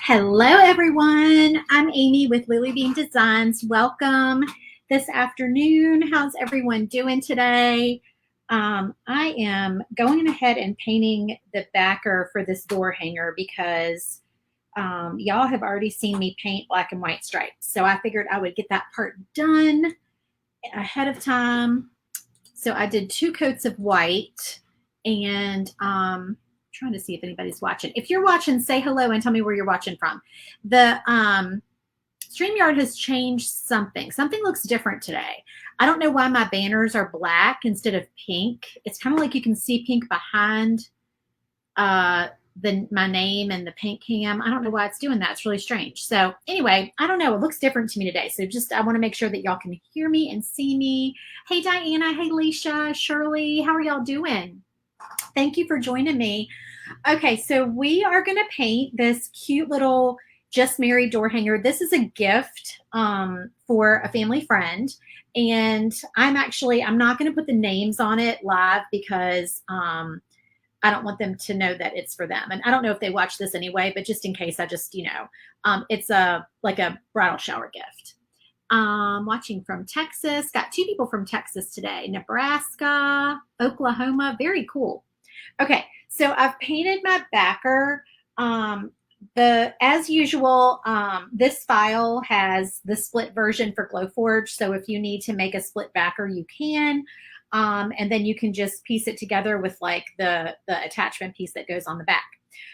Hello, everyone. I'm Amy with Lily Bean Designs. Welcome this afternoon. How's everyone doing today? I am going ahead and painting the backer for this door hanger because y'all have already seen me paint black and white stripes. So I figured I would get that part done ahead of time. So I did 2 coats of white and trying to see if anybody's watching. If you're watching, say hello and tell me where you're watching from. The StreamYard has changed something. Something looks different today. I don't know why my banners are black instead of pink. It's kind of like you can see pink behind my name and the paint cam. I don't know why it's doing that. It's really strange. So anyway, I don't know. It looks different to me today. So I want to make sure that y'all can hear me and see me. Hey, Diana. Hey, Leisha, Shirley. How are y'all doing? Thank you for joining me. Okay, so we are going to paint this cute little Just Married door hanger. This is a gift for a family friend. And I'm not going to put the names on it live because I don't want them to know that it's for them. And I don't know if they watch this anyway, but just in case, it's like a bridal shower gift. Watching from Texas. Got 2 people from Texas today. Nebraska, Oklahoma. Very cool. Okay, so I've painted my backer. As usual, this file has the split version for Glowforge. So if you need to make a split backer, you can. And then you can just piece it together with like the attachment piece that goes on the back.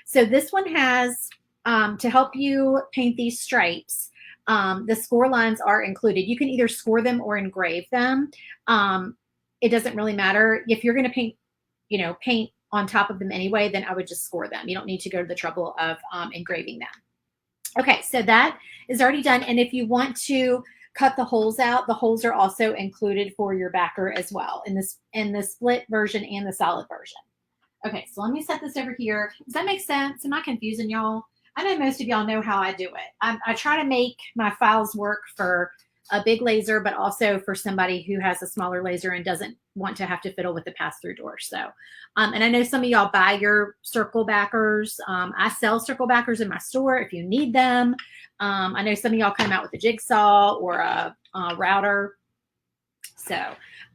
So this one has, to help you paint these stripes, the score lines are included. You can either score them or engrave them. It doesn't really matter. If you're going to paint on top of them anyway, then I would just score them. You don't need to go to the trouble of engraving them. Okay, so that is already done. And if you want to cut the holes out, the holes are also included for your backer as well in the split version and the solid version. Okay, so let me set this over here. Does that make sense? Am I confusing y'all? I know most of y'all know how I do it. I try to make my files work for a big laser, but also for somebody who has a smaller laser and doesn't want to have to fiddle with the pass-through door. So, and I know some of y'all buy your circle backers. I sell circle backers in my store if you need them. I know some of y'all come out with a jigsaw or a router. So,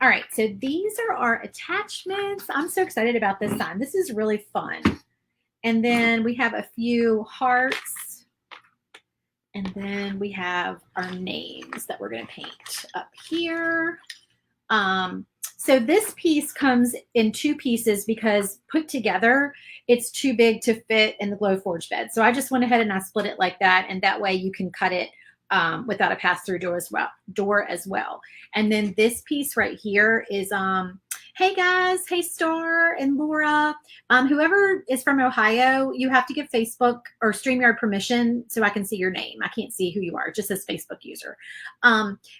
all right. So these are our attachments. I'm so excited about this sign. This is really fun. And then we have a few hearts. And then we have our names that we're going to paint up here. So this piece comes in 2 pieces because put together, it's too big to fit in the Glowforge bed. So I just went ahead and I split it like that. And that way you can cut it without a pass-through door as well. And then this piece right here is, hey guys, hey Star and Laura. Whoever is from Ohio, you have to give Facebook or StreamYard permission so I can see your name. I can't see who you are, it just says Facebook user.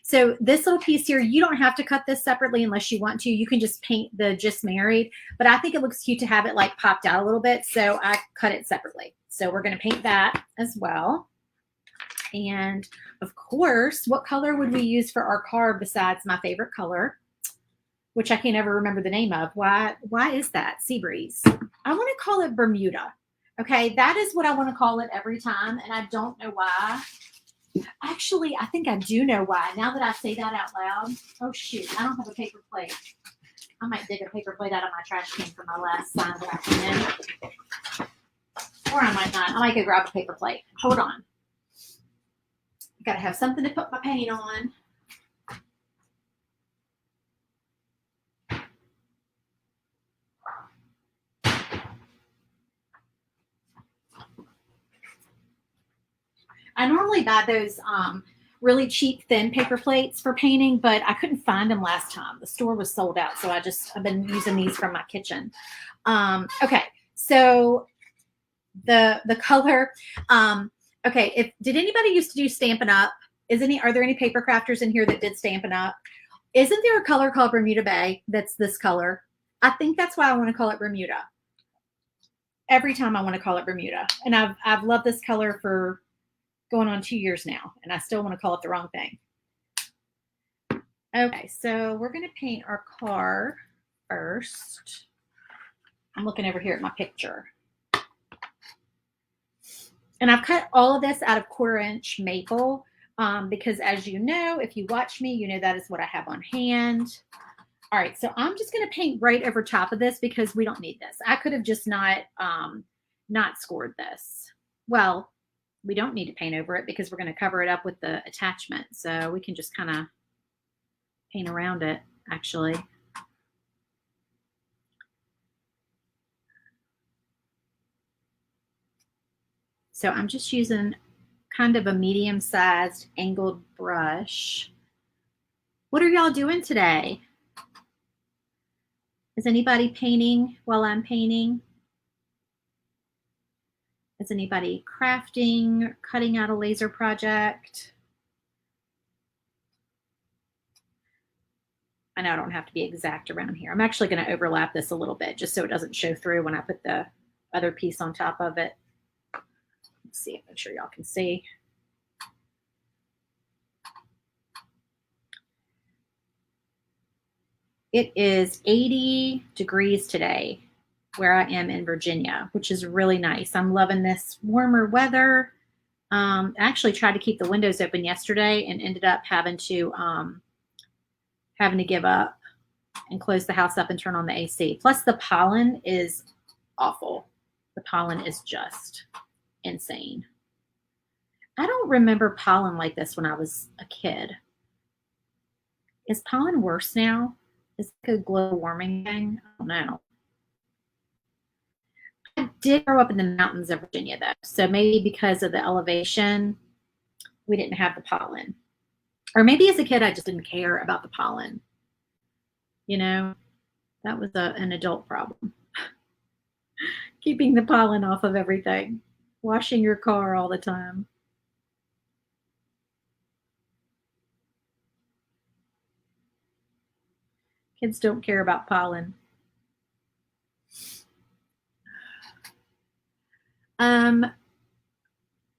So this little piece here, you don't have to cut this separately unless you want to. You can just paint the Just Married, but I think it looks cute to have it like popped out a little bit, so I cut it separately. So we're going to paint that as well. And of course, what color would we use for our card besides my favorite color, which I can't ever remember the name of? Why is that? Sea breeze. I want to call it Bermuda. Okay, that is what I want to call it every time, and I don't know why. Actually, I think I do know why. Now that I say that out loud. Oh shoot, I don't have a paper plate. I might dig a paper plate out of my trash can for my last sign that I can. Or I might not. I might go grab a paper plate. Hold on. Got to have something to put my paint on. I normally buy those really cheap thin paper plates for painting, but I couldn't find them last time. The store was sold out, so I've been using these from my kitchen. Okay, so the color. Okay, did anybody used to do Stampin' Up? Are there any paper crafters in here that did Stampin' Up? Isn't there a color called Bermuda Bay that's this color? I think that's why I want to call it Bermuda. Every time I want to call it Bermuda. And I've loved this color for going on 2 years now, and I still want to call it the wrong thing. Okay, so we're going to paint our car first. I'm looking over here at my picture. And I've cut all of this out of 1/4 inch maple because as you know, if you watch me, you know that is what I have on hand. All right, so I'm just going to paint right over top of this because we don't need this. I could have just not scored this. Well, we don't need to paint over it because we're going to cover it up with the attachment. So we can just kind of paint around it, actually. So I'm just using kind of a medium-sized angled brush. What are y'all doing today? Is anybody painting while I'm painting? Is anybody crafting, cutting out a laser project? I know I don't have to be exact around here. I'm actually going to overlap this a little bit just so it doesn't show through when I put the other piece on top of it. Let's see, make sure y'all can see. It is 80 degrees today where I am in Virginia, which is really nice. I'm loving this warmer weather. I actually tried to keep the windows open yesterday and ended up having to give up and close the house up and turn on the AC. Plus the pollen is awful. The pollen is just insane. I don't remember pollen like this when I was a kid. Is pollen worse now? Is it a global warming thing? I don't know. I did grow up in the mountains of Virginia, though. So maybe because of the elevation, we didn't have the pollen. Or maybe as a kid, I just didn't care about the pollen. You know, that was an adult problem. Keeping the pollen off of everything, washing your car all the time. Kids don't care about pollen.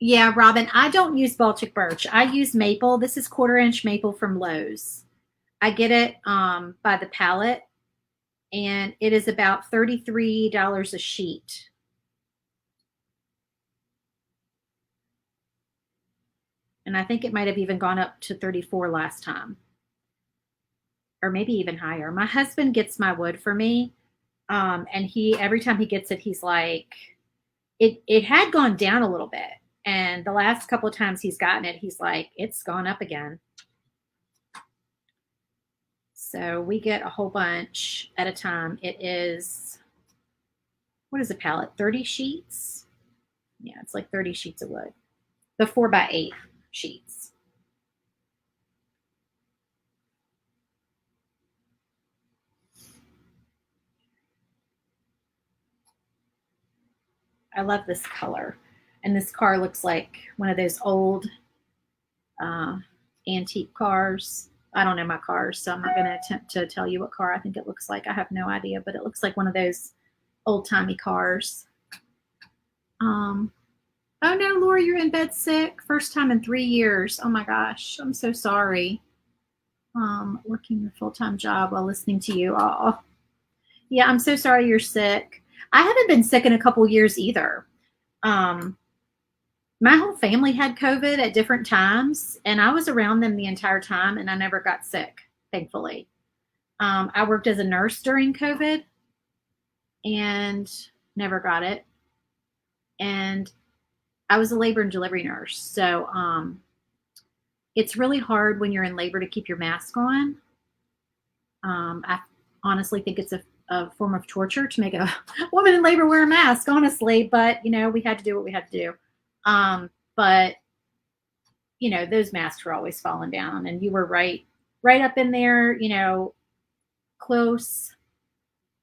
Yeah, Robin, I don't use Baltic birch. I use maple. This is 1/4 inch maple from Lowe's. I get it by the pallet, and it is about $33 a sheet. And I think it might have even gone up to 34 last time, or maybe even higher. My husband gets my wood for me, and he every time he gets it, he's like, it had gone down a little bit, and the last couple of times he's gotten it, he's like, it's gone up again. So we get a whole bunch at a time. It is, what is a pallet? 30 sheets? Yeah, it's like 30 sheets of wood. The 4x8 sheets. I love this color. And this car looks like one of those old uh, antique cars. I don't know my cars, so I'm not going to attempt to tell you what car I think it looks like. I have no idea, but it looks like one of those old-timey cars. Oh no, Laura, you're in bed sick. First time in 3 years. Oh my gosh, I'm so sorry. Working your full-time job while listening to you. Oh, yeah, I'm so sorry you're sick. I haven't been sick in a couple years either. My whole family had COVID at different times, and I was around them the entire time, and I never got sick, thankfully. I worked as a nurse during COVID and never got it. And I was a labor and delivery nurse. So it's really hard when you're in labor to keep your mask on. I honestly think it's a form of torture to make a woman in labor wear a mask, honestly. But, you know, we had to do what we had to do. But, you know, those masks were always falling down. And you were right up in there, you know, close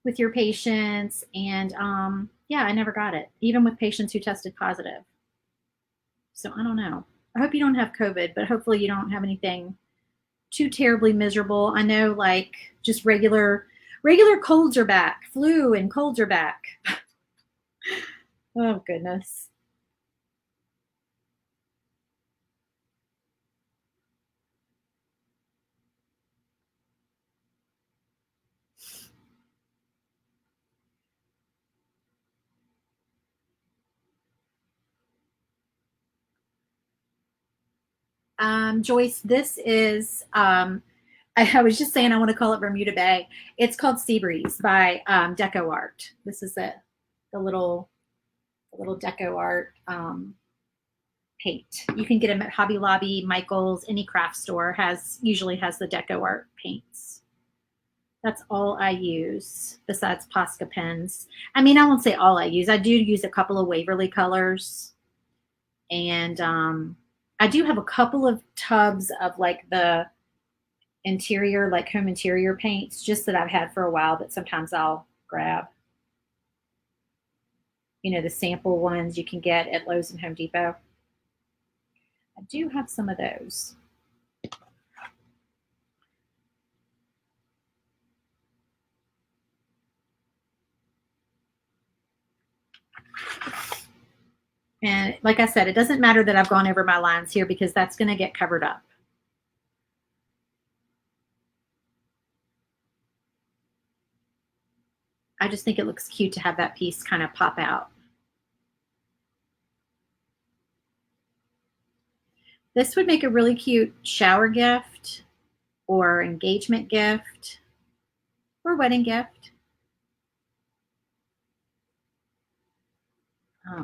with your patients. And yeah, I never got it, even with patients who tested positive. So I don't know. I hope you don't have COVID, but hopefully you don't have anything too terribly miserable. I know, like, just regular colds are back. Flu and colds are back. Oh goodness. Joyce, this is, I was just saying I want to call it Bermuda Bay. It's called Seabreeze by Deco Art. This is the little Deco Art paint. You can get them at Hobby Lobby, Michael's, any craft store usually has the Deco Art paints. That's all I use besides Posca pens. I mean, I won't say all I use. I do use a couple of Waverly colors, and I do have a couple of tubs of like the interior, like home interior paints, just that I've had for a while, but sometimes I'll grab. You know, the sample ones you can get at Lowe's and Home Depot. I do have some of those. And like I said, it doesn't matter that I've gone over my lines here because that's going to get covered up. I just think it looks cute to have that piece kind of pop out. This would make a really cute shower gift or engagement gift or wedding gift.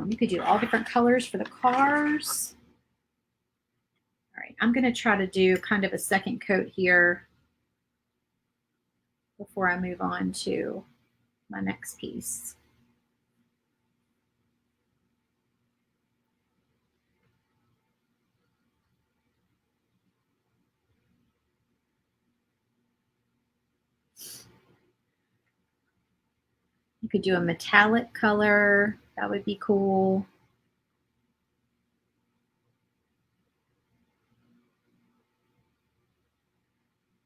You could do all different colors for the cars. All right, I'm going to try to do kind of a second coat here before I move on to my next piece. You could do a metallic color. That would be cool.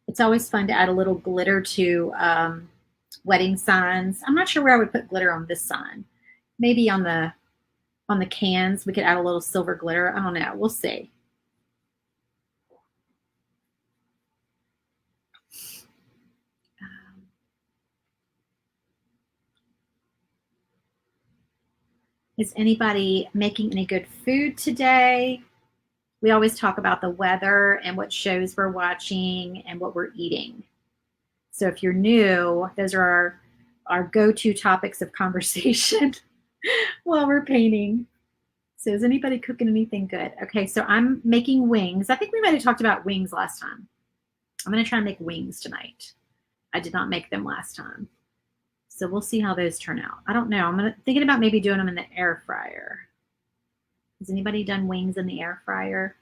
It's always fun to add a little glitter to wedding signs. I'm not sure where I would put glitter on this sign. Maybe on the cans we could add a little silver glitter. I don't know. We'll see. Is anybody making any good food today? We always talk about the weather and what shows we're watching and what we're eating. So if you're new, those are our go-to topics of conversation while we're painting. So is anybody cooking anything good? Okay, so I'm making wings. I think we might have talked about wings last time. I'm going to try and make wings tonight. I did not make them last time. So we'll see how those turn out. I don't know. I'm thinking about maybe doing them in the air fryer. Has anybody done wings in the air fryer?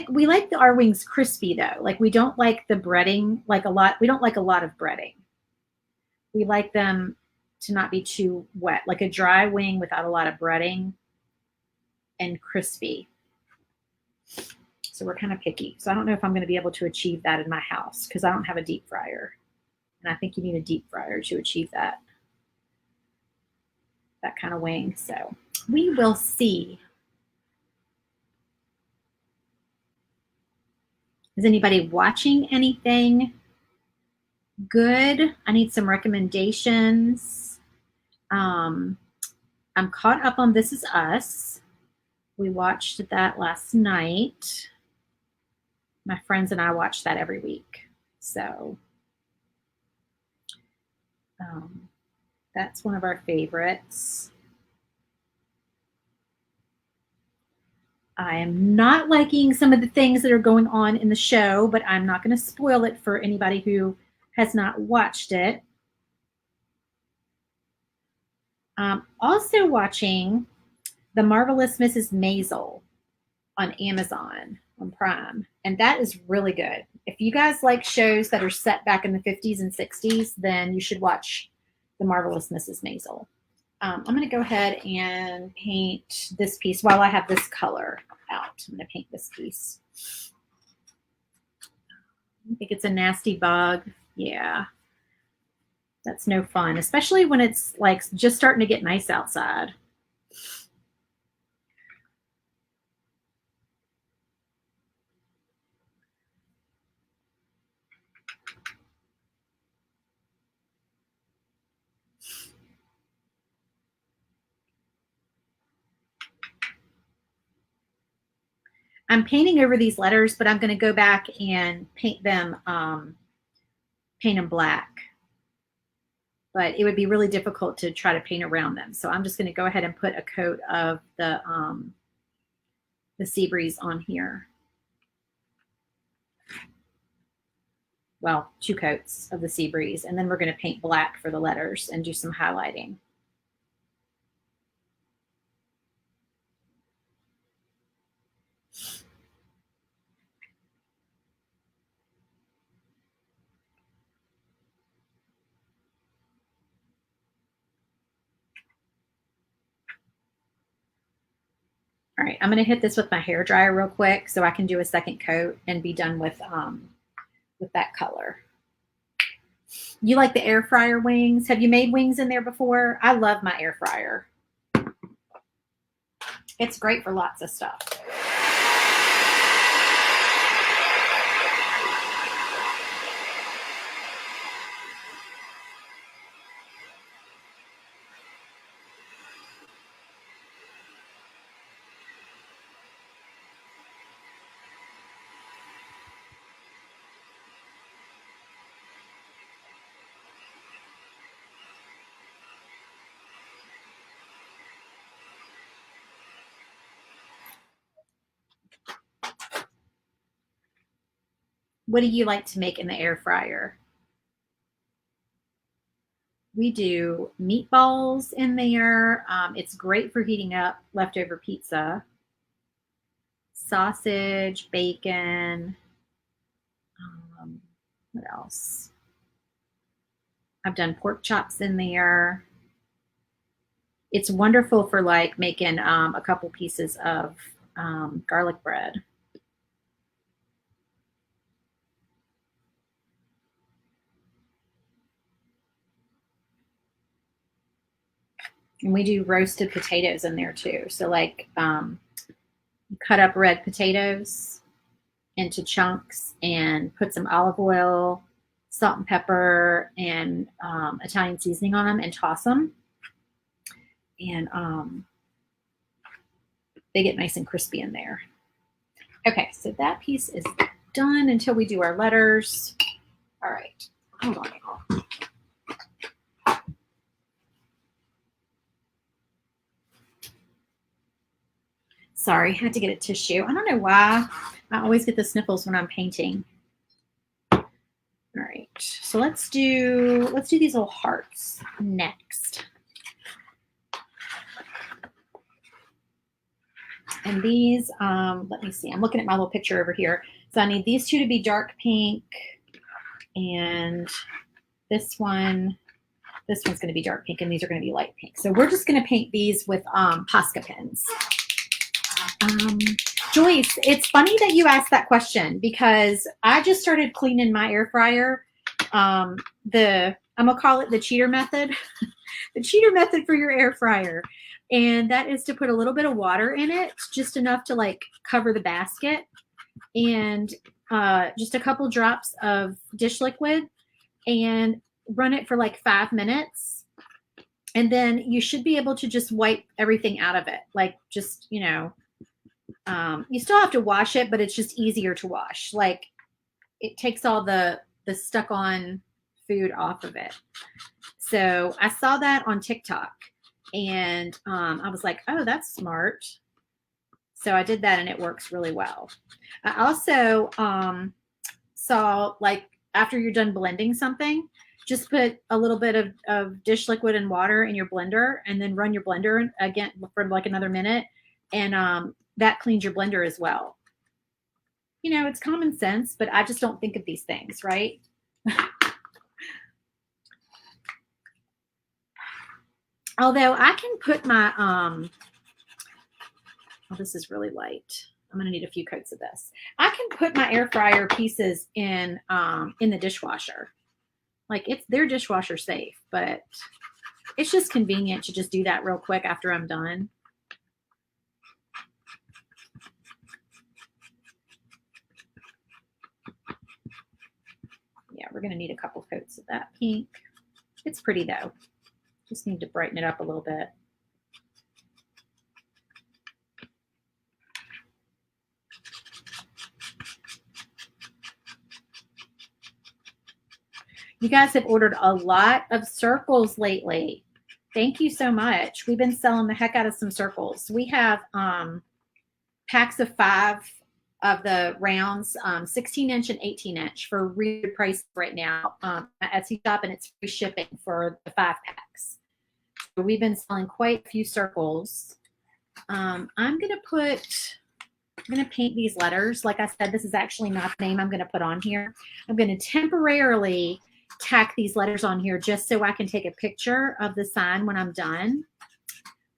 We like our wings crispy though. Like we don't like the breading like a lot. We don't like a lot of breading. We like them to not be too wet, like a dry wing without a lot of breading and crispy. So we're kind of picky. So I don't know if I'm going to be able to achieve that in my house because I don't have a deep fryer. And I think you need a deep fryer to achieve that kind of wing. So we will see. Is anybody watching anything good? I need some recommendations. I'm caught up on This Is Us. We watched that last night. My friends and I watch that every week. So that's one of our favorites. I am not liking some of the things that are going on in the show, but I'm not going to spoil it for anybody who has not watched it. Also watching The Marvelous Mrs. Maisel on Amazon on Prime, and that is really good. If you guys like shows that are set back in the 50s and 60s, then you should watch The Marvelous Mrs. Maisel. I'm going to go ahead and paint this piece while I have this color out. I'm going to paint this piece. I think it's a nasty bug. Yeah. That's no fun, especially when it's like just starting to get nice outside. I'm painting over these letters, but I'm going to go back and paint them black. But it would be really difficult to try to paint around them. So I'm just going to go ahead and put a coat of the sea breeze on here. Well, 2 coats of the sea breeze, and then we're going to paint black for the letters and do some highlighting. All right, I'm going to hit this with my hair dryer real quick so I can do a second coat and be done with that color. You like the air fryer wings? Have you made wings in there before? I love my air fryer. It's great for lots of stuff. What do you like to make in the air fryer? We do meatballs in there. It's great for heating up leftover pizza. Sausage, bacon. What else? I've done pork chops in there. It's wonderful for like making a couple pieces of garlic bread. And we do roasted potatoes in there too. So like cut up red potatoes into chunks and put some olive oil, salt and pepper, and Italian seasoning on them and toss them. And they get nice and crispy in there. Okay, so that piece is done until we do our letters. All right, hold on, y'all. Sorry, I had to get a tissue. I don't know why. I always get the sniffles when I'm painting. All right, so let's do these little hearts next. And these, let me see. I'm looking at my little picture over here. So I need these 2 to be dark pink, and this one's going to be dark pink, and these are going to be light pink. So we're just going to paint these with Posca pens. Joyce, it's funny that you asked that question because I just started cleaning my air fryer. I'm gonna call it the cheater method, the cheater method for your air fryer. And that is to put a little bit of water in it, just enough to like cover the basket, and just a couple drops of dish liquid, and run it for like 5 minutes. And then you should be able to just wipe everything out of it. Like just, you know, you still have to wash it, but it's just easier to wash. Like it takes all the stuck on food off of it. So I saw that on TikTok, and I was like, oh, that's smart. So I did that, and it works really well. I also saw, like, after you're done blending something, just put a little bit of dish liquid and water in your blender, and then run your blender again for like another minute, and that cleans your blender as well. You know, it's common sense, but I just don't think of these things, right? Although I can put my, oh, this is really light. I'm gonna need a few coats of this. I can put my air fryer pieces in the dishwasher. Like they're dishwasher safe, but it's just convenient to just do that real quick after I'm done. Yeah, we're gonna need a couple coats of that pink. It's pretty though. Just need to brighten it up a little bit. You guys have ordered a lot of circles lately. Thank you so much. We've been selling the heck out of some circles. We have packs of 5 of the rounds, 16-inch and 18-inch for real price right now at Etsy shop, and it's free shipping for the 5 packs. So we've been selling quite a few circles. I'm gonna paint these letters. Like I said, this is actually not the name I'm gonna put on here. I'm gonna temporarily tack these letters on here just so I can take a picture of the sign when I'm done.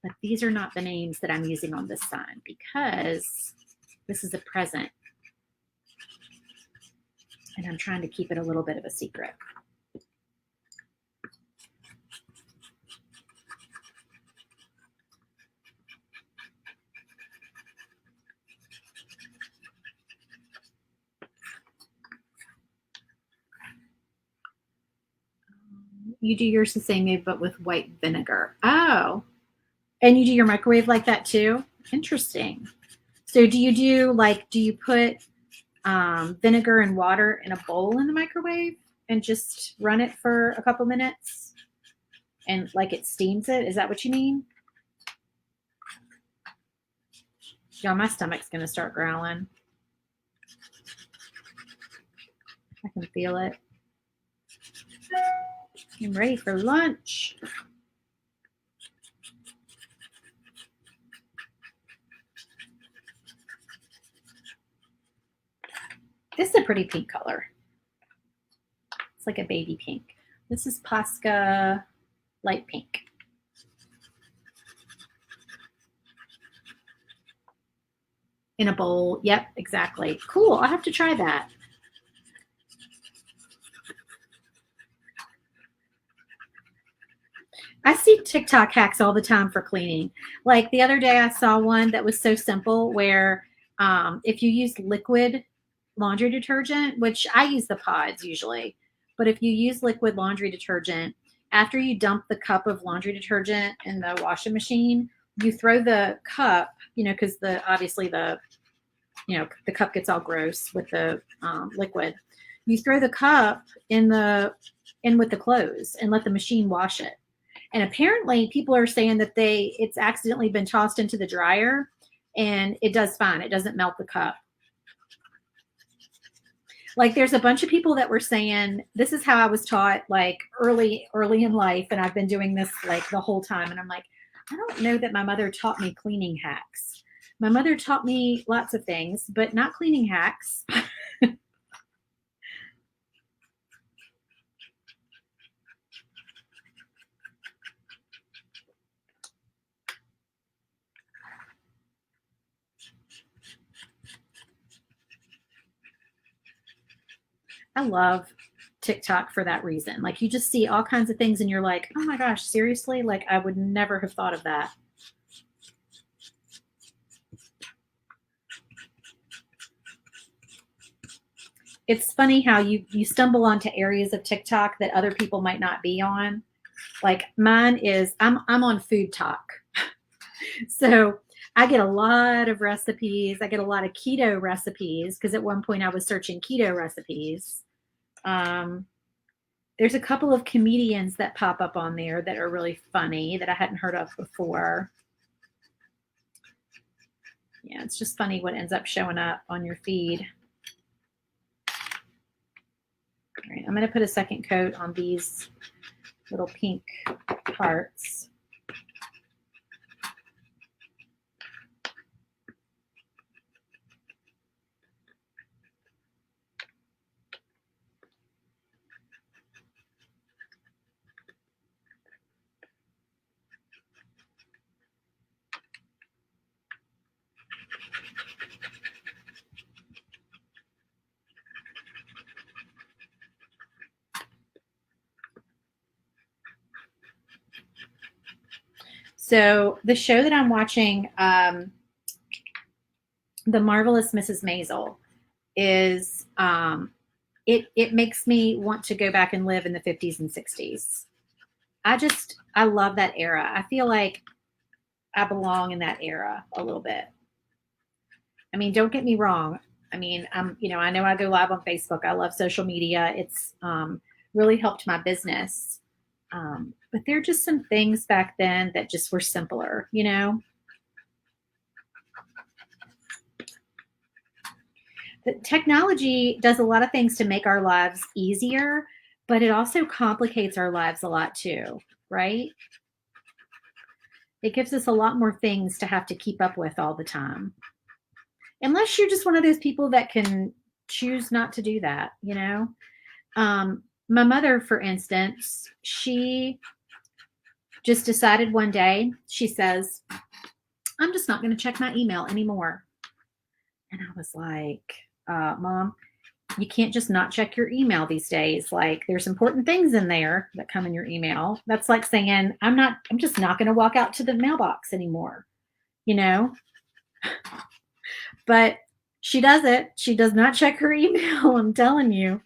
But these are not the names that I'm using on this sign because this is a present. And I'm trying to keep it a little bit of a secret. You do yours the same way, but with white vinegar. Oh, and you do your microwave like that too? Interesting. So do you put vinegar and water in a bowl in the microwave and just run it for a couple minutes and like it steams it? Is that what you mean? Y'all, my stomach's going to start growling. I can feel it. I'm ready for lunch. This is a pretty pink color. It's like a baby pink. This is Posca light pink. In a bowl. Yep, exactly. Cool. I'll have to try that. I see TikTok hacks all the time for cleaning. Like the other day, I saw one that was so simple where if you use liquid laundry detergent, which I use the pods usually, but if you use liquid laundry detergent, after you dump the cup of laundry detergent in the washing machine, you throw the cup, because obviously the cup gets all gross with the liquid. You throw the cup in with the clothes and let the machine wash it. And apparently people are saying that it's accidentally been tossed into the dryer and it does fine. It doesn't melt the cup. Like there's a bunch of people that were saying, this is how I was taught like early in life. And I've been doing this like the whole time. And I'm like, I don't know that my mother taught me cleaning hacks. My mother taught me lots of things, but not cleaning hacks. I love TikTok for that reason. Like you just see all kinds of things and you're like, oh my gosh, seriously? Like I would never have thought of that. It's funny how you stumble onto areas of TikTok that other people might not be on. Like mine is I'm on Food Talk. So I get a lot of recipes. I get a lot of keto recipes because at one point I was searching keto recipes. There's a couple of comedians that pop up on there that are really funny that I hadn't heard of before. Yeah, it's just funny what ends up showing up on your feed. All right, I'm going to put a second coat on these little pink parts. So the show that I'm watching, The Marvelous Mrs. Maisel, is it makes me want to go back and live in the 50s and 60s. I love that era. I feel like I belong in that era a little bit. I mean, don't get me wrong. I mean, I know I go live on Facebook. I love social media. It's really helped my business. But there are just some things back then that just were simpler, you know? The technology does a lot of things to make our lives easier, but it also complicates our lives a lot too, right? It gives us a lot more things to have to keep up with all the time. Unless you're just one of those people that can choose not to do that, you know? My mother, for instance, she just decided one day, she says, I'm just not going to check my email anymore. And I was like, Mom, you can't just not check your email these days. Like, there's important things in there that come in your email. That's like saying, I'm just not going to walk out to the mailbox anymore, you know? But she does it. She does not check her email. I'm telling you.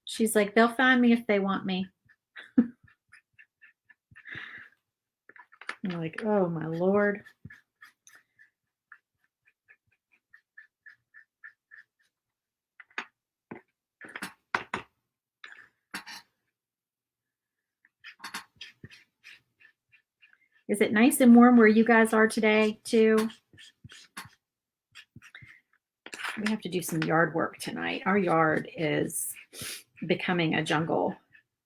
She's like, they'll find me if they want me. I'm like, oh my Lord. Is it nice and warm where you guys are today too? We have to do some yard work tonight. Our yard is becoming a jungle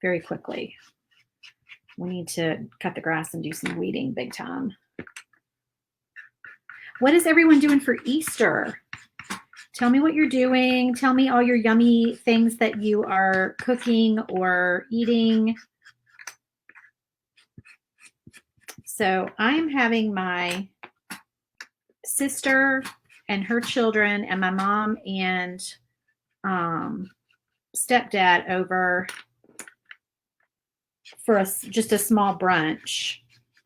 very quickly. We need to cut the grass and do some weeding big time. What is everyone doing for Easter? Tell me what you're doing. Tell me all your yummy things that you are cooking or eating. So I'm having my sister and her children and my mom and stepdad over for just a small brunch.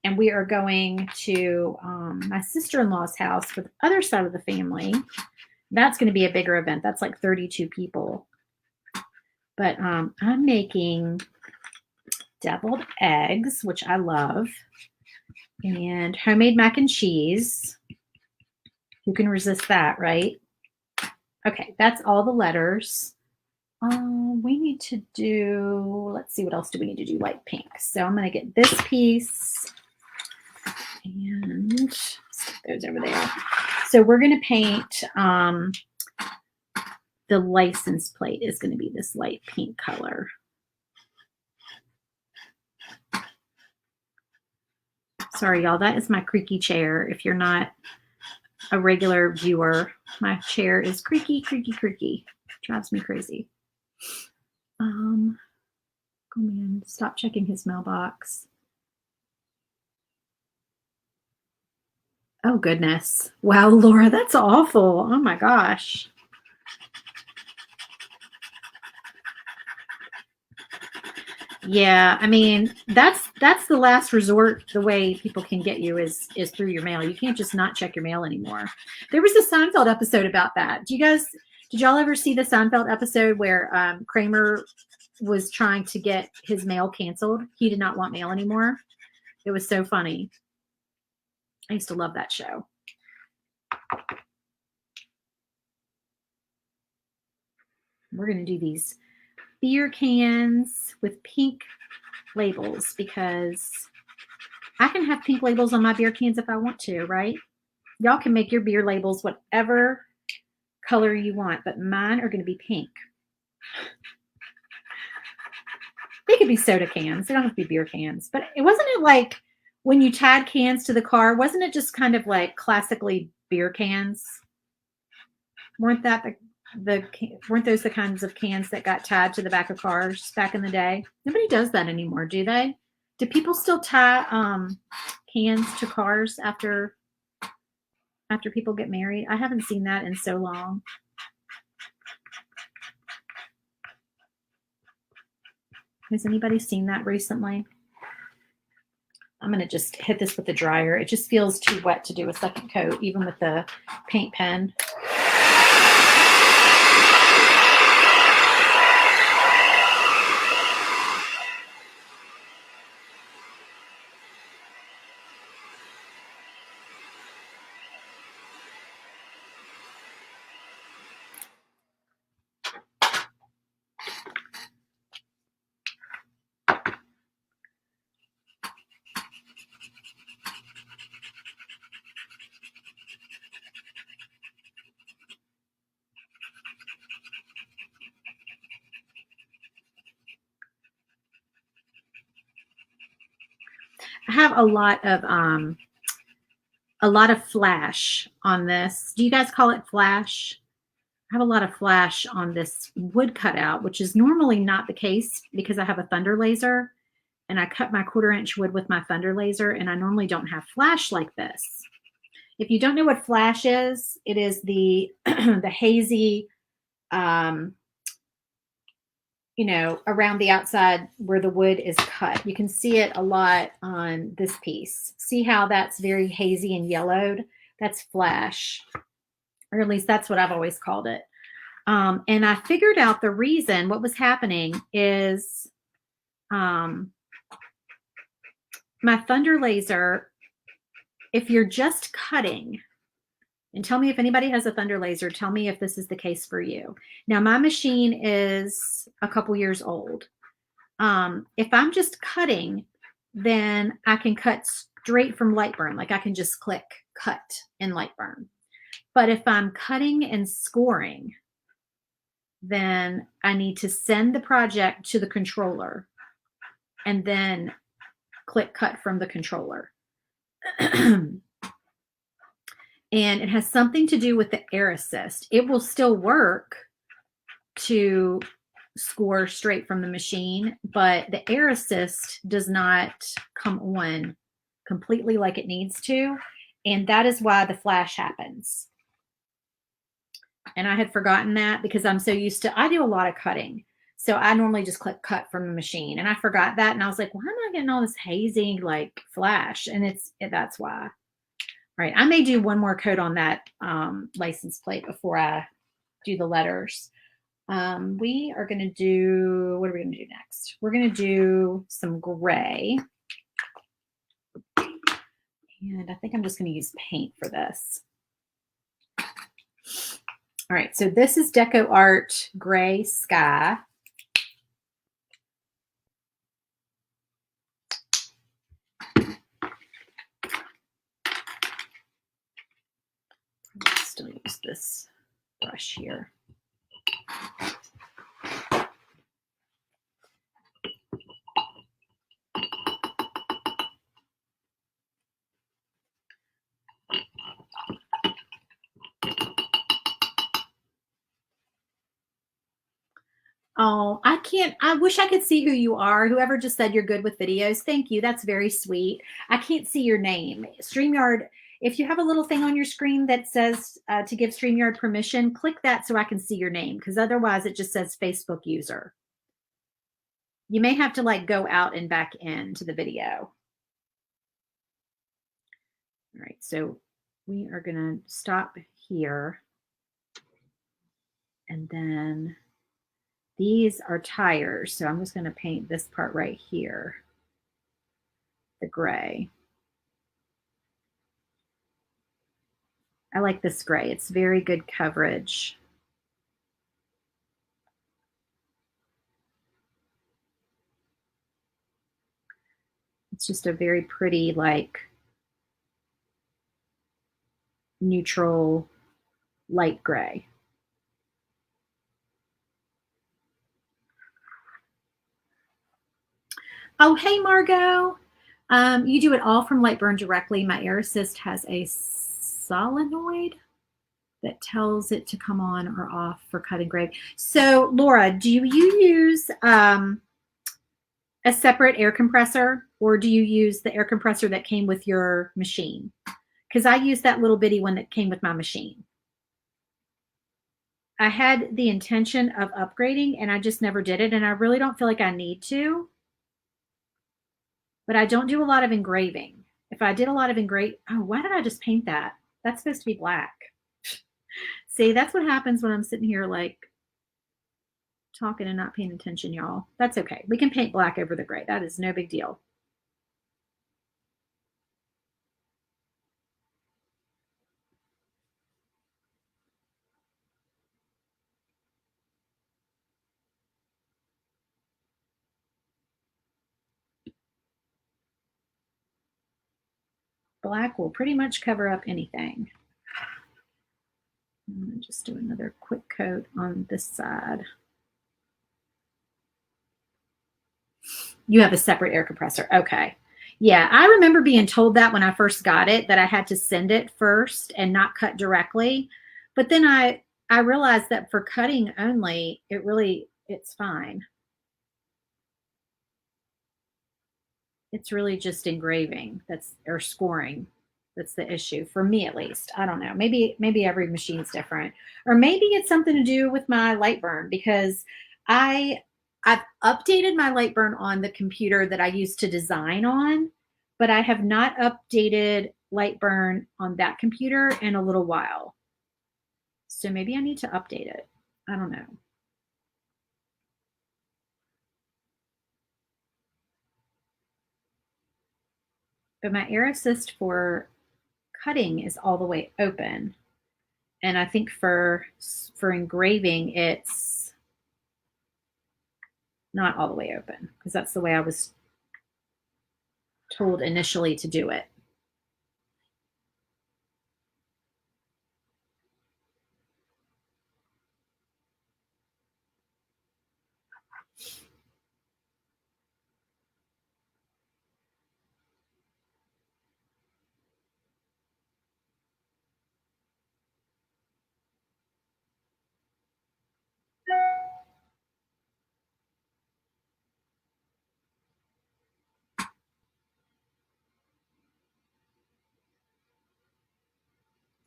And we are going to my sister-in-law's house for the other side of the family. That's going to be a bigger event. That's like 32 people. But I'm making deviled eggs, which I love, and homemade mac and cheese. Who can resist that, right? Okay, that's all the letters. We need to do, let's see, what else do we need to do? Light pink. So I'm going to get this piece and stick those over there. So we're going to paint, the license plate is going to be this light pink color. Sorry, y'all, that is my creaky chair. If you're not a regular viewer, my chair is creaky, creaky, creaky. Drives me crazy. Oh man, stop checking his mailbox. Oh goodness. Wow, Laura, that's awful. Oh my gosh. Yeah, I mean, that's the last resort. The way people can get you is through your mail. You can't just not check your mail anymore. There was a Seinfeld episode about that. Did y'all ever see the Seinfeld episode where Kramer was trying to get his mail canceled? He did not want mail anymore. It was so funny. I used to love that show. We're going to do these beer cans with pink labels because I can have pink labels on my beer cans if I want to, right? Y'all can make your beer labels whatever color you want, but mine are going to be pink. They could be soda cans. They don't have to be beer cans. But wasn't it like when you tied cans to the car, wasn't it just kind of like classically beer cans? Weren't those the kinds of cans that got tied to the back of cars back in the day? Nobody does that anymore, do they? Do people still tie cans to cars after people get married? I haven't seen that in so long. Has anybody seen that recently? I'm going to just hit this with the dryer. It just feels too wet to do a second coat, even with the paint pen. I have a lot of flash on this. Do you guys call it flash? I have a lot of flash on this wood cutout, which is normally not the case because I have a thunder laser and I cut my 1/4 inch wood with my thunder laser, and I normally don't have flash like this. If you don't know what flash is, it is the the hazy, you know, around the outside where the wood is cut. You can see it a lot on this piece. See how that's very hazy and yellowed? That's flash, or at least that's what I've always called it. And I figured out the reason. What was happening is my thunder laser, if you're just cutting, and tell me if anybody has a thunder laser, tell me if this is the case for you. Now, my machine is a couple years old. If I'm just cutting, then I can cut straight from Lightburn. Like I can just click cut in Lightburn. But if I'm cutting and scoring, then I need to send the project to the controller and then click cut from the controller. And it has something to do with the air assist. It will still work to score straight from the machine, but the air assist does not come on completely like it needs to. And that is why the flash happens. And I had forgotten that because I'm so used to, I do a lot of cutting. So I normally just click cut from the machine. And I forgot that. And I was like, why am I getting all this hazy like flash? And that's why. All right, I may do one more coat on that license plate before I do the letters. We are going to do, what are we going to do next? We're going to do some gray. And I think I'm just going to use paint for this. All right, so this is Deco Art Gray Sky. Still use this brush here. Oh, I wish I could see who you are. Whoever just said you're good with videos. Thank you. That's very sweet. I can't see your name. StreamYard, if you have a little thing on your screen that says to give StreamYard permission, click that so I can see your name, because otherwise it just says Facebook user. You may have to like go out and back into the video. All right, so we are going to stop here. And then these are tires. So I'm just going to paint this part right here, the gray. I like this gray. It's very good coverage. It's just a very pretty, like, neutral light gray. Oh, hey, Margot. You do it all from Lightburn directly. My Air Assist has a solenoid that tells it to come on or off for cut and grade. So, Laura, do you use a separate air compressor, or do you use the air compressor that came with your machine? Because I use that little bitty one that came with my machine. I had the intention of upgrading and I just never did it. And I really don't feel like I need to. But I don't do a lot of engraving. If I did a lot of oh, why did I just paint that? That's supposed to be black. See, that's what happens when I'm sitting here like talking and not paying attention, y'all. That's okay. We can paint black over the gray. That is no big deal. Black will pretty much cover up anything. I'm going to just do another quick coat on this side. You have a separate air compressor. Okay. Yeah, I remember being told that when I first got it, that I had to send it first and not cut directly. But then I realized that for cutting only, it's fine. It's really just engraving that's or scoring that's the issue for me at least. I don't know. Maybe every machine's different. Or maybe it's something to do with my Lightburn because I I've updated my Lightburn on the computer that I used to design on, but I have not updated Lightburn on that computer in a little while. So maybe I need to update it. I don't know. But my Air Assist for cutting is all the way open. And I think for engraving, it's not all the way open because that's the way I was told initially to do it.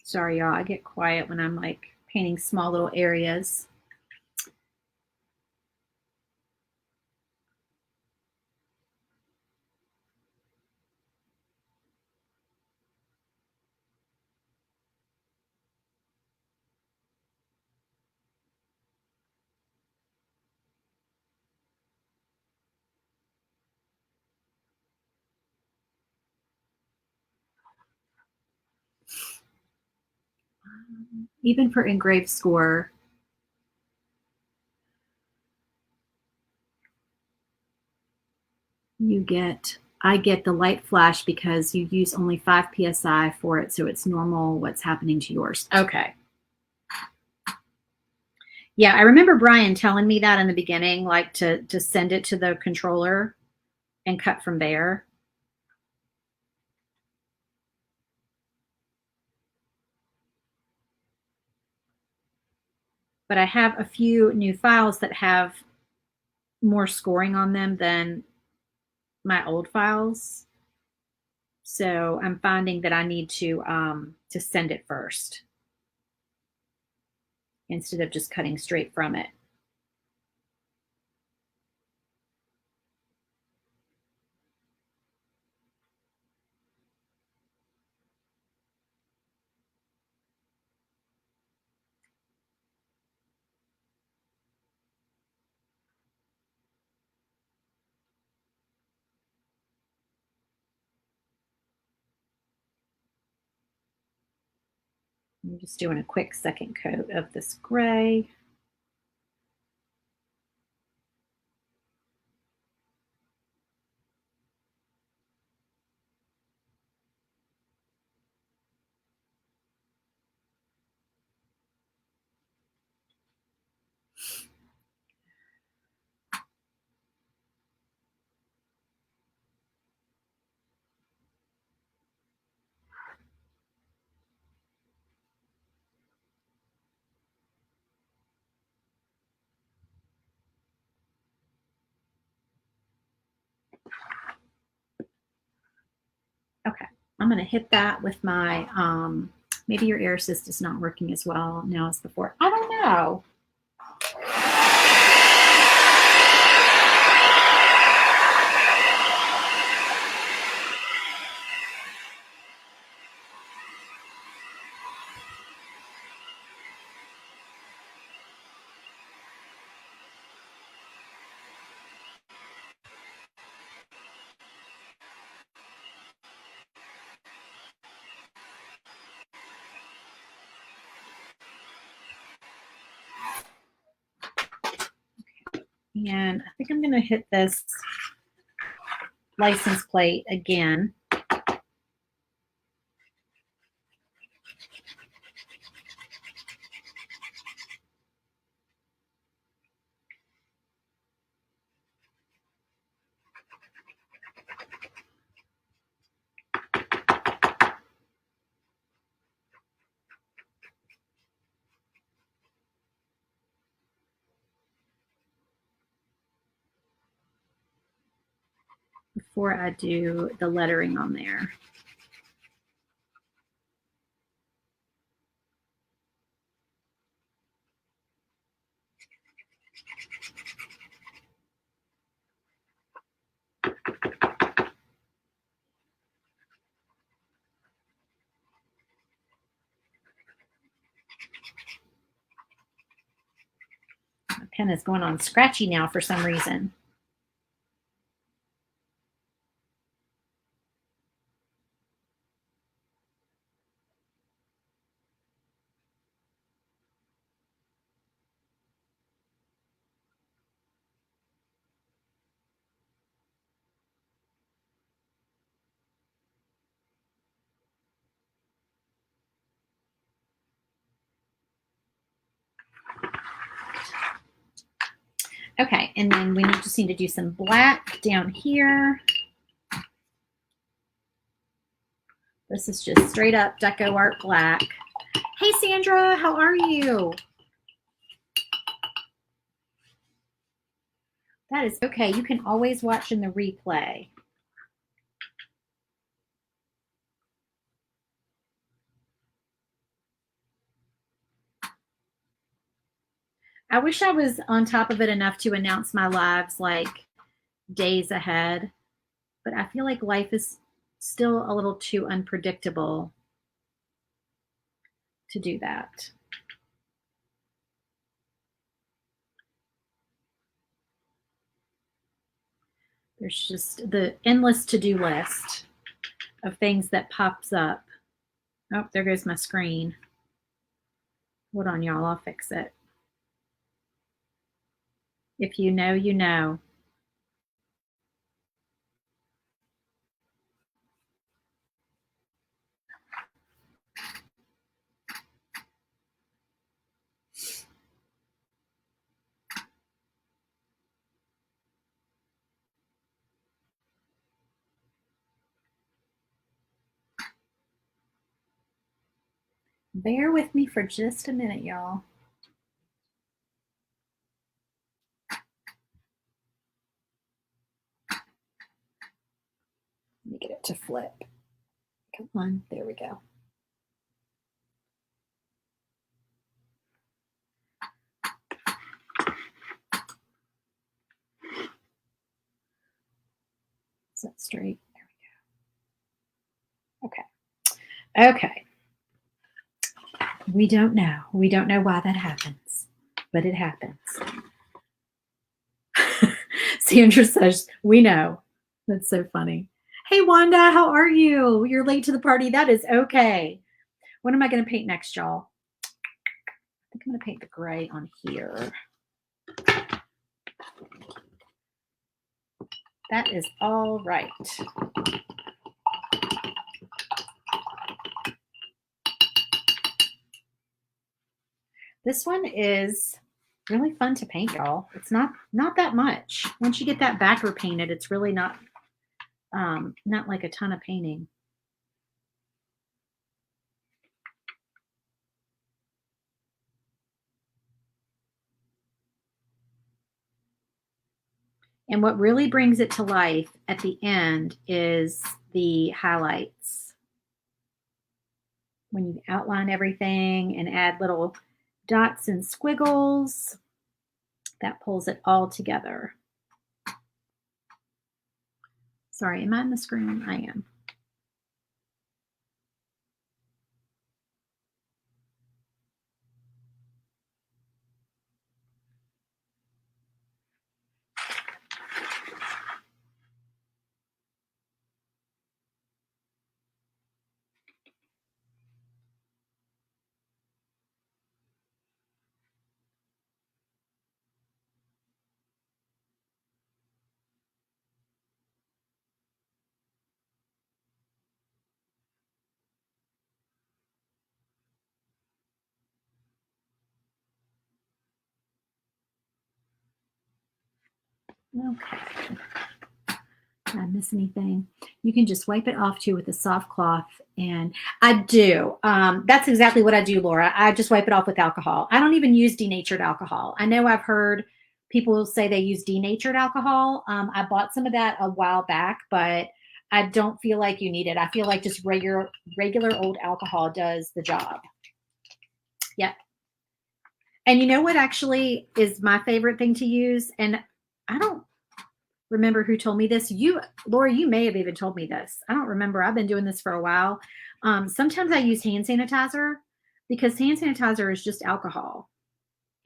Sorry, y'all. I get quiet when I'm like painting small little areas. Even for engraved score, I get the light flash because you use only 5 psi for it, so it's normal what's happening to yours. Okay. Yeah, I remember Brian telling me that in the beginning, like to send it to the controller and cut from there. But I have a few new files that have more scoring on them than my old files. So I'm finding that I need to send it first instead of just cutting straight from it. I'm just doing a quick second coat of this gray. Okay, I'm going to hit that with my, maybe your air assist is not working as well now as before. I don't know. And I think I'm going to hit this license plate again. before I do the lettering on there. My pen is going on scratchy now for some reason. Okay, and then we just need to do some black down here. This is just straight up Deco Art black. Hey, Sandra, how are you? That is okay. You can always watch in the replay. I wish I was on top of it enough to announce my lives like days ahead, but I feel like life is still a little too unpredictable to do that. There's just the endless to-do list of things that pops up. Oh, there goes my screen. Hold on, y'all. I'll fix it. If you know, you know. Bear with me for just a minute, y'all. Let me get it to flip. Come on, there we go. Is that straight? There we go. Okay. Okay. We don't know. We don't know why that happens, but it happens. Sandra says, we know. That's so funny. Hey, Wanda, how are you? You're late to the party. That is okay. What am I going to paint next, y'all? I think I'm going to paint the gray on here. That is all right. This one is really fun to paint, y'all. It's not that much. Once you get that backer painted, it's really not like a ton of painting. And what really brings it to life at the end is the highlights. When you outline everything and add little dots and squiggles, that pulls it all together. Sorry, am I on the screen? I am. Okay. Did I miss anything? You can just wipe it off too with a soft cloth. And I do. That's exactly what I do, Laura. I just wipe it off with alcohol. I don't even use denatured alcohol. I know I've heard people say they use denatured alcohol. I bought some of that a while back, but I don't feel like you need it. I feel like just regular old alcohol does the job. Yep. And you know what actually is my favorite thing to use? And I don't remember who told me this. You, Laura, you may have even told me this. I don't remember. I've been doing this for a while. Sometimes I use hand sanitizer because hand sanitizer is just alcohol.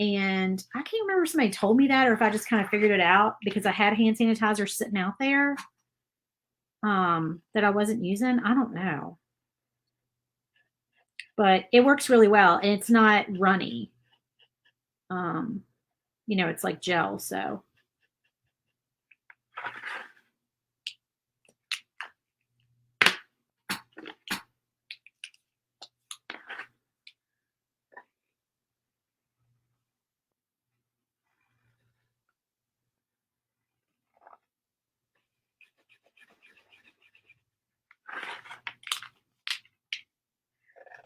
And I can't remember if somebody told me that or if I just kind of figured it out because I had hand sanitizer sitting out there that I wasn't using. I don't know. But it works really well and it's not runny. You know, it's like gel, so.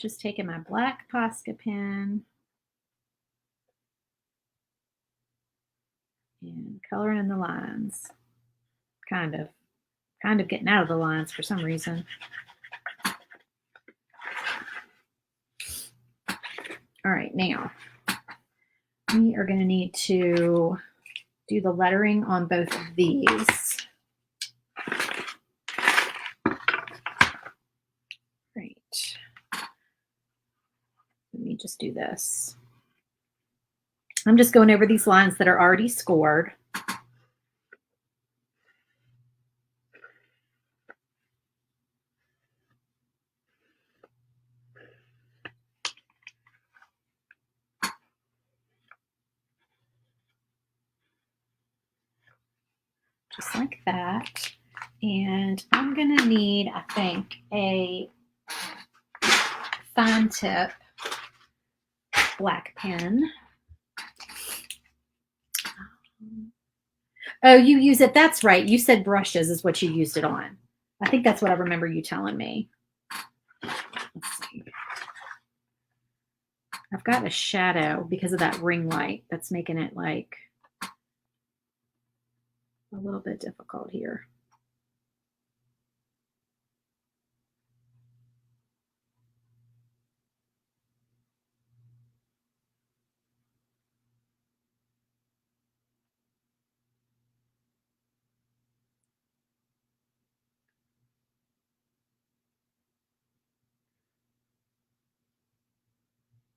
Just taking my black Posca pen and coloring in the lines. Kind of getting out of the lines for some reason. All right, now we are going to need to do the lettering on both of these. Great. Let me just do this. I'm just going over these lines that are already scored. Just like that. And I'm going to need, I think, a fine tip black pen. Oh, you use it. That's right. You said brushes is what you used it on. I think that's what I remember you telling me. Let's see. I've got a shadow because of that ring light that's making it like a little bit difficult here.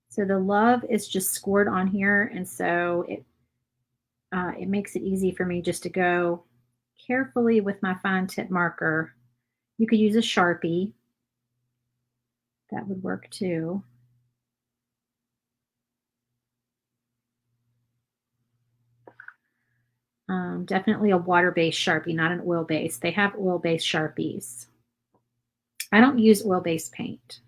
So the love is just scored on here, and so it makes it easy for me just to go carefully with my fine tip marker. You could use a Sharpie. That would work too. Definitely a water-based Sharpie, not an oil-based. They have oil-based Sharpies. I don't use oil-based paint.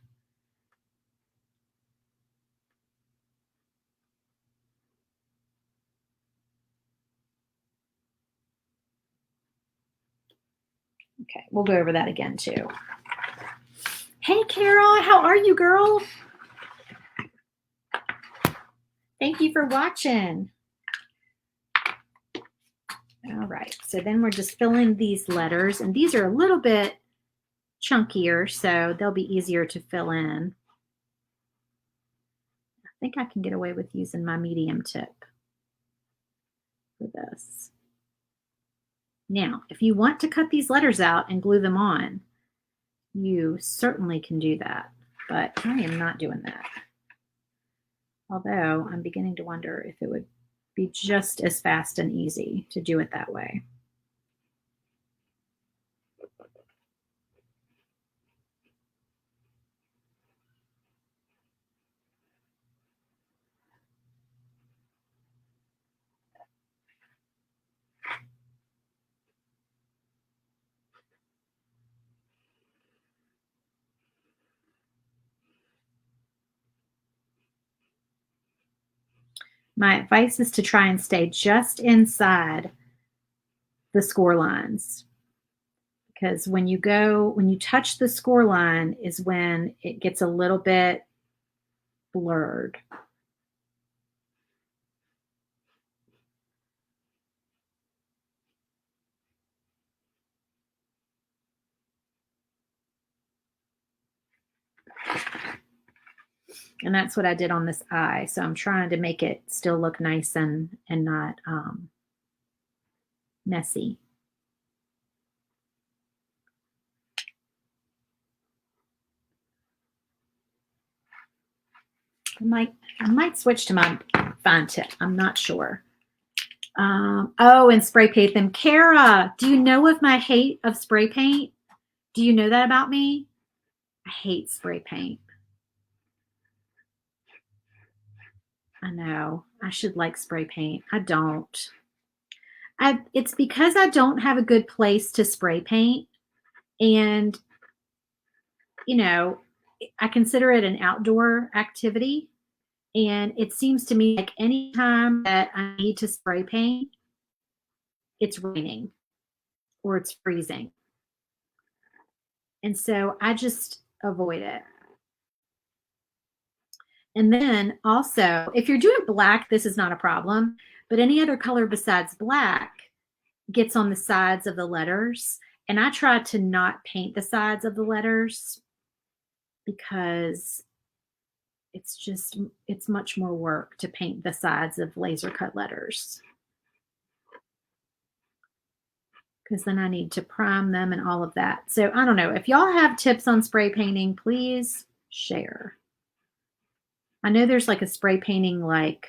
Okay, we'll go over that again too. Hey, Kara, how are you, girl? Thank you for watching. All right, so then we're just filling these letters, and these are a little bit chunkier, so they'll be easier to fill in. I think I can get away with using my medium tip for this. Now, if you want to cut these letters out and glue them on, you certainly can do that, but I am not doing that. Although I'm beginning to wonder if it would be just as fast and easy to do it that way. My advice is to try and stay just inside the score lines, because when you touch the score line is when it gets a little bit blurred. And that's what I did on this eye. So I'm trying to make it still look nice and not messy. I might switch to my fine tip. I'm not sure. Oh, and spray paint them. Kara, do you know of my hate of spray paint? Do you know that about me? I hate spray paint. I know. I should like spray paint. I don't. It's because I don't have a good place to spray paint. And, you know, I consider it an outdoor activity. And it seems to me like any time that I need to spray paint, it's raining or it's freezing. And so I just avoid it. And then also, if you're doing black, this is not a problem, but any other color besides black gets on the sides of the letters. And I try to not paint the sides of the letters because it's much more work to paint the sides of laser cut letters. Because then I need to prime them and all of that. So I don't know. If y'all have tips on spray painting, please share. I know there's like a spray painting, like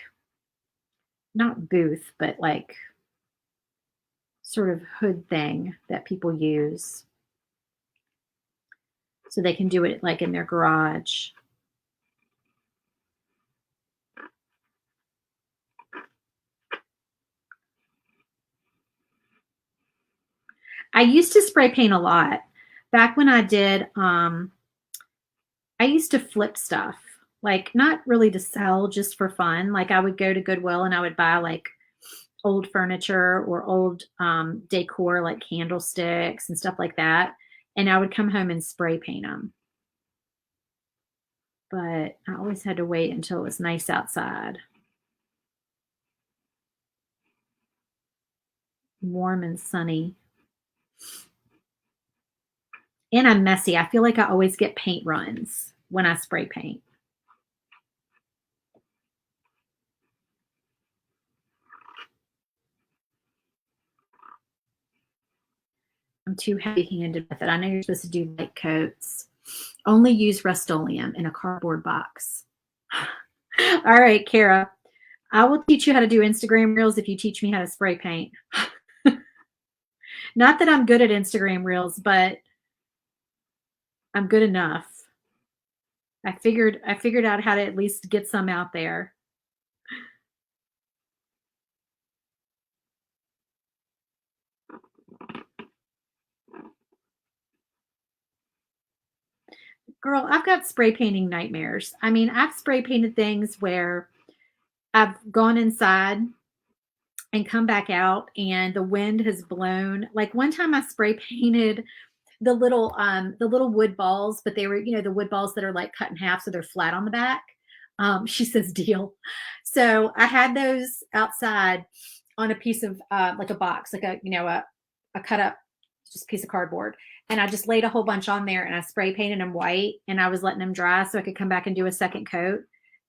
not booth, but like sort of hood thing that people use. So they can do it like in their garage. I used to spray paint a lot. Back when I did, I used to flip stuff, like not really to sell, just for fun. Like I would go to Goodwill and I would buy like old furniture or old decor, like candlesticks and stuff like that. And I would come home and spray paint them. But I always had to wait until it was nice outside. Warm and sunny. And I'm messy. I feel like I always get paint runs when I spray paint. I'm too heavy-handed with it. I know you're supposed to do light coats. Only use Rust-Oleum in a cardboard box. All right, Kara. I will teach you how to do Instagram Reels if you teach me how to spray paint. Not that I'm good at Instagram Reels, but I'm good enough. I figured out how to at least get some out there. Girl, I've got spray painting nightmares. I mean, I've spray painted things where I've gone inside and come back out and the wind has blown. Like one time I spray painted the little wood balls, but they were, the wood balls that are like cut in half so they're flat on the back. She says deal. So I had those outside on a piece of like a box, like a cut up just piece of cardboard. And I just laid a whole bunch on there and I spray painted them white and I was letting them dry so I could come back and do a second coat.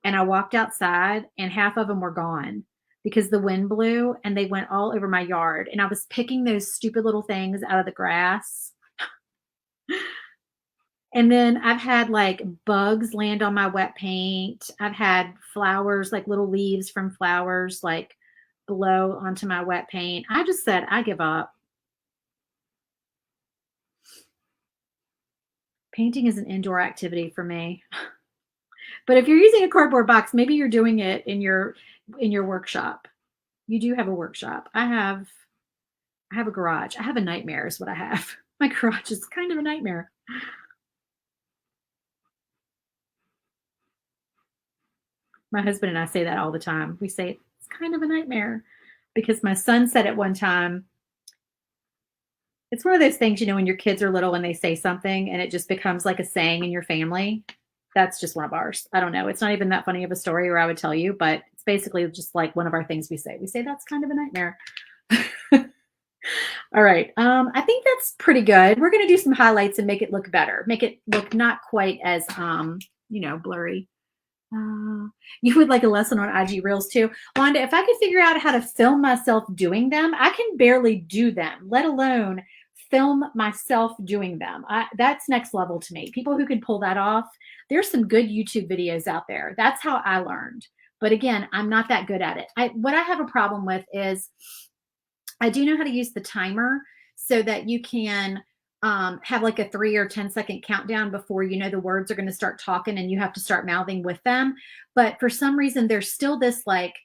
And I walked outside and half of them were gone because the wind blew and they went all over my yard. And I was picking those stupid little things out of the grass. And then I've had like bugs land on my wet paint. I've had flowers, like little leaves from flowers, like blow onto my wet paint. I just said, I give up. Painting is an indoor activity for me. But if you're using a cardboard box, maybe you're doing it in your workshop. You do have a workshop. I have a garage. I have a nightmare is what I have. My garage is kind of a nightmare. My husband and I say that all the time. We say it's kind of a nightmare because my son said it one time. It's one of those things, when your kids are little and they say something and it just becomes like a saying in your family. That's just one of ours. I don't know. It's not even that funny of a story or I would tell you, but it's basically just like one of our things we say. We say that's kind of a nightmare. All right. I think that's pretty good. We're going to do some highlights and make it look better. Make it look not quite as, blurry. You would like a lesson on IG Reels too. Wanda, if I could figure out how to film myself doing them, I can barely do them, let alone film myself doing them. That's next level to me. People who can pull that off, there's some good YouTube videos out there. That's how I learned. But again, I'm not that good at it. What I have a problem with is I do know how to use the timer so that you can have like a 3 or 10-second countdown before you know the words are going to start talking and you have to start mouthing with them. But for some reason, there's still this like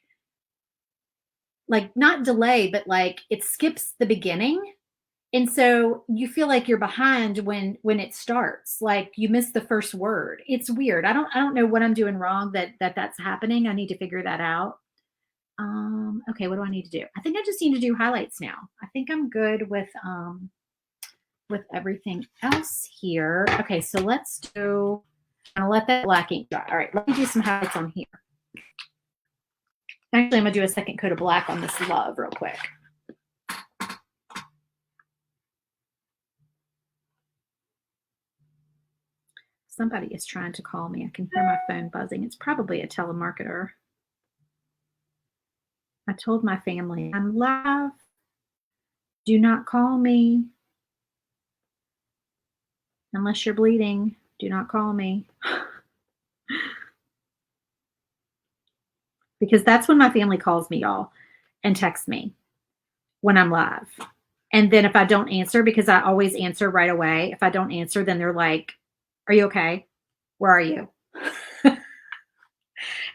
not delay, but like it skips the beginning. And so you feel like you're behind when it starts, like you missed the first word. It's weird. I don't know what I'm doing wrong that's happening. I need to figure that out. Okay, what do I need to do? I think I just need to do highlights now. I think I'm good with everything else here. Okay, so let's do, I'll let that black ink dry. All right, let me do some highlights on here. Actually, I'm gonna do a second coat of black on this love real quick. Somebody is trying to call me. I can hear my phone buzzing. It's probably a telemarketer. I told my family, I'm live. Do not call me. Unless you're bleeding, do not call me. Because that's when my family calls me, y'all, and texts me when I'm live. And then if I don't answer, because I always answer right away, if I don't answer, then they're like, are you okay? Where are you?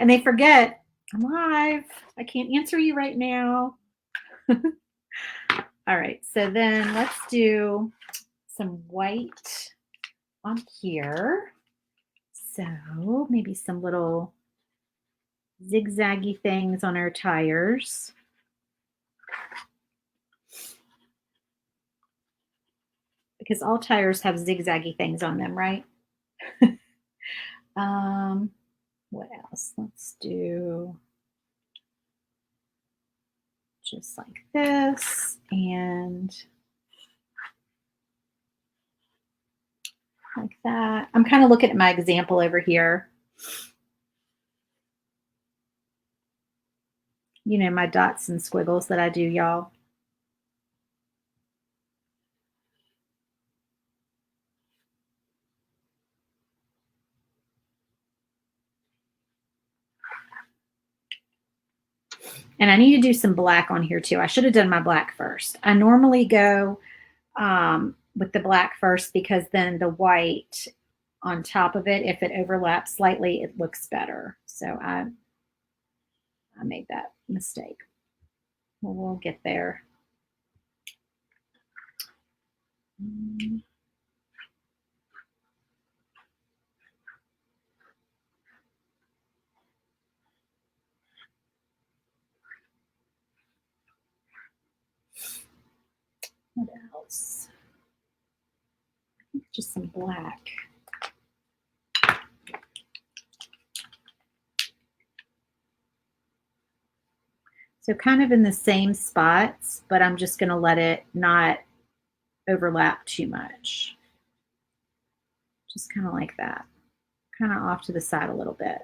And they forget, I'm live. I can't answer you right now. All right, so then let's do some white on here. So maybe some little zigzaggy things on our tires. Because all tires have zigzaggy things on them, right? What else? Let's do just like this and like that. I'm kind of looking at my example over here. You know, my dots and squiggles that I do, y'all. And I need to do some black on here too. I should have done my black first. I normally go with the black first because then the white on top of it, if it overlaps slightly, it looks better. So I made that mistake. Well, we'll get there. What else? I think just some black. So kind of in the same spots, but I'm just going to let it not overlap too much. Just kind of like that. Kind of off to the side a little bit.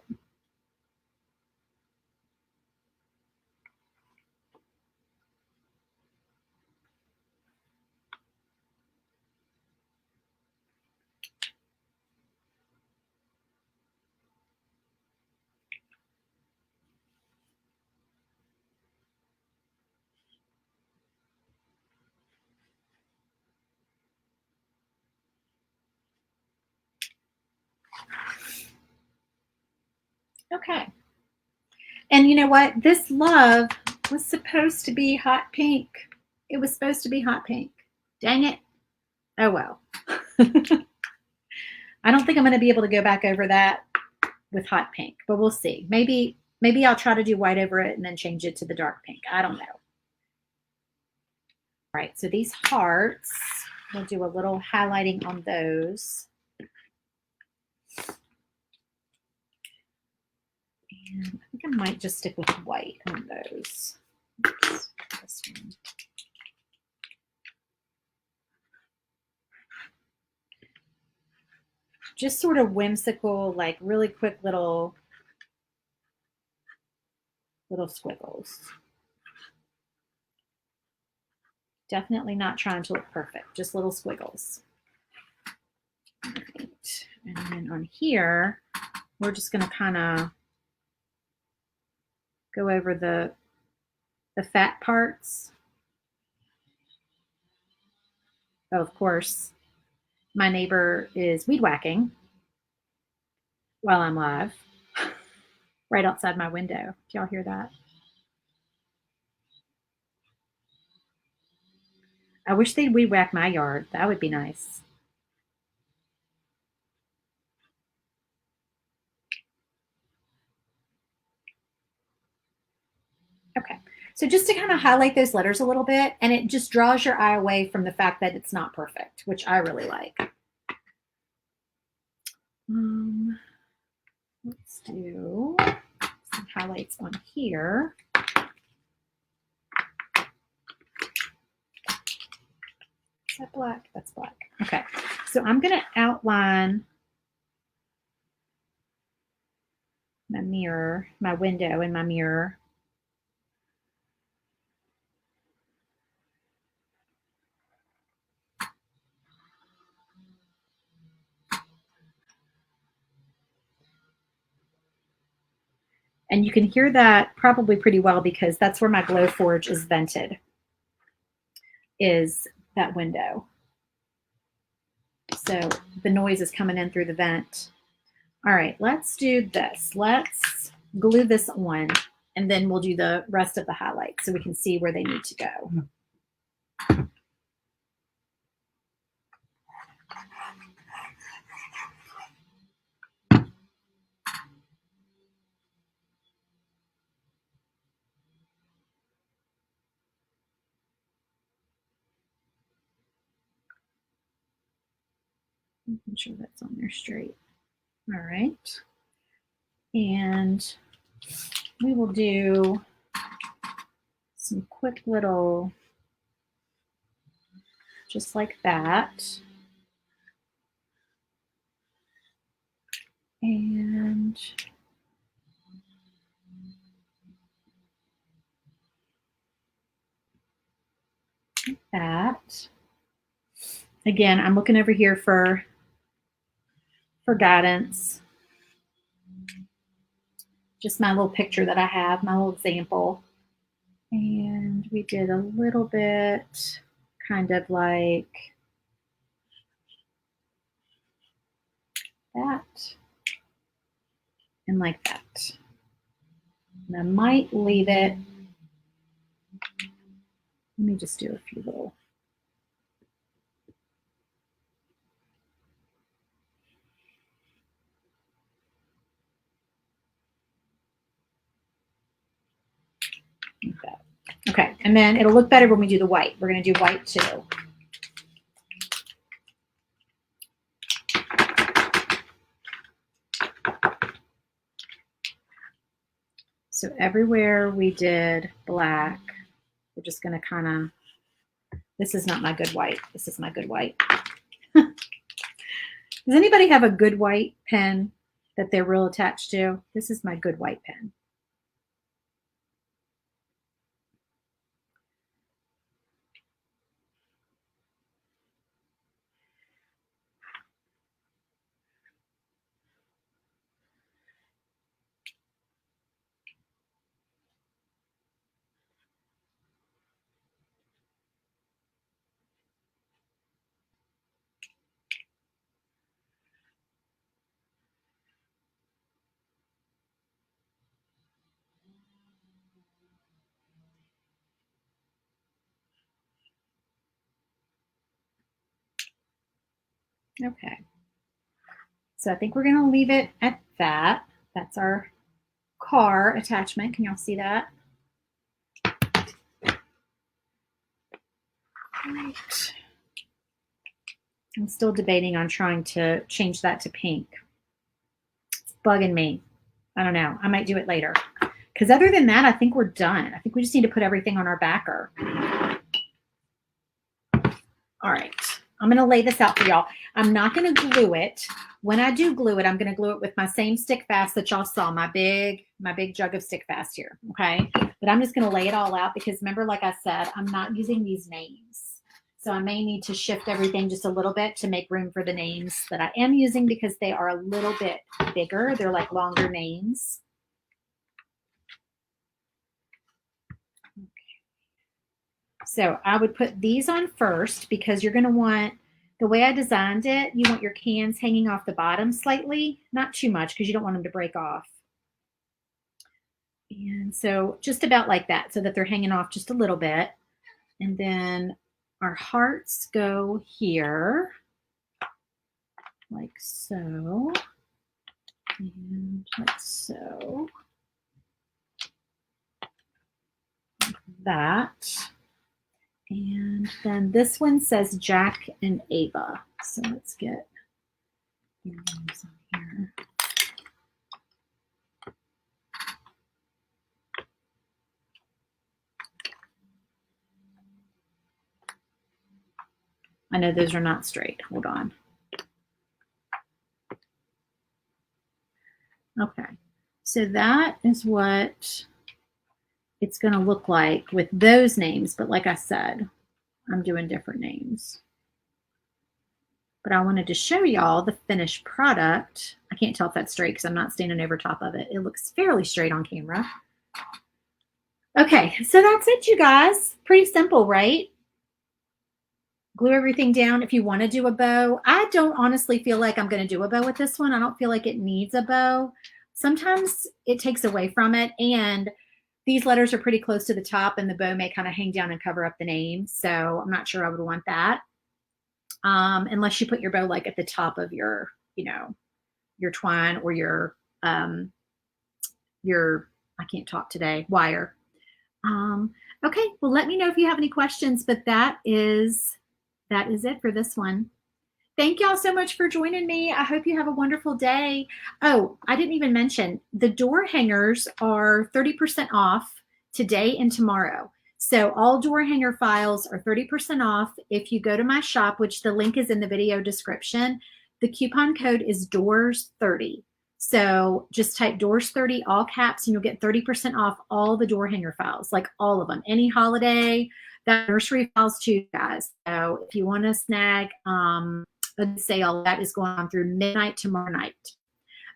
Okay. And you know what? This love was supposed to be hot pink. It was supposed to be hot pink. Dang it. Oh, well. I don't think I'm going to be able to go back over that with hot pink, but we'll see. Maybe I'll try to do white over it and then change it to the dark pink. I don't know. All right, so these hearts, we'll do a little highlighting on those. And I think I might just stick with white on those. Oops, this one. Just sort of whimsical, like really quick little little squiggles. Definitely not trying to look perfect, just little squiggles. Right. And then on here, we're just going to kind of go over the fat parts. Oh, of course, my neighbor is weed whacking while I'm live right outside my window. Do y'all hear that? I wish they'd weed whack my yard. That would be nice. Okay, so just to kind of highlight those letters a little bit, and it just draws your eye away from the fact that it's not perfect, which I really like. Let's do some highlights on here. Is that black? That's black. Okay, so I'm going to outline my mirror, my window and my mirror. And you can hear that probably pretty well because that's where my Glowforge is vented, is that window. So the noise is coming in through the vent. All right, let's do this. Let's glue this on, and then we'll do the rest of the highlights so we can see where they need to go. Making sure that's on there straight. All right. And we will do some quick little, just like that. And like that. Again, I'm looking over here for guidance. Just my little picture that I have, my little example. And we did a little bit kind of like that and like that. And I might leave it. Let me just do a few little. Like that. Okay, and then it'll look better when we do the white. We're going to do white too. So everywhere we did black, we're just going to kind of, this is not my good white. This is my good white. Does anybody have a good white pen that they're real attached to? This is my good white pen. Okay. So I think we're going to leave it at that. That's our car attachment. Can y'all see that? Right. I'm still debating on trying to change that to pink. It's bugging me. I don't know. I might do it later. Because other than that, I think we're done. I think we just need to put everything on our backer. All right. I'm going to lay this out for y'all. I'm not going to glue it. When I do glue it, I'm going to glue it with my same stick fast that y'all saw, my big jug of stick fast here. Okay. But I'm just going to lay it all out because remember, like I said, I'm not using these names. So I may need to shift everything just a little bit to make room for the names that I am using because they are a little bit bigger. They're like longer names. So I would put these on first because you're going to want, the way I designed it, you want your cans hanging off the bottom slightly, not too much because you don't want them to break off. And so just about like that so that they're hanging off just a little bit. And then our hearts go here like so and like so. Like that. And then this one says Jack and Ava. So let's get your names on here. I know those are not straight. Hold on. Okay. So that is what it's going to look like with those names. But like I said, I'm doing different names. But I wanted to show y'all the finished product. I can't tell if that's straight because I'm not standing over top of it. It looks fairly straight on camera. Okay, so that's it, you guys. Pretty simple, right? Glue everything down. If you want to do a bow, I don't honestly feel like I'm going to do a bow with this one. I don't feel like it needs a bow. Sometimes it takes away from it, and these letters are pretty close to the top, and the bow may kind of hang down and cover up the name. So I'm not sure I would want that. Unless you put your bow like at the top of your, your twine or your, I can't talk today, wire. Okay, well, let me know if you have any questions, but that is it for this one. Thank y'all so much for joining me. I hope you have a wonderful day. Oh, I didn't even mention the door hangers are 30% off today and tomorrow. So all door hanger files are 30% off if you go to my shop, which the link is in the video description. The coupon code is DOORS30. So just type DOORS30 all caps and you'll get 30% off all the door hanger files, like all of them, any holiday, that nursery files too, guys. So if you want to snag a sale, that is going on through midnight tomorrow night.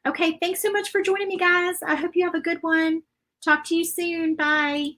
Okay, thanks so much for joining me, guys. I hope you have a good one. Talk to you soon. Bye.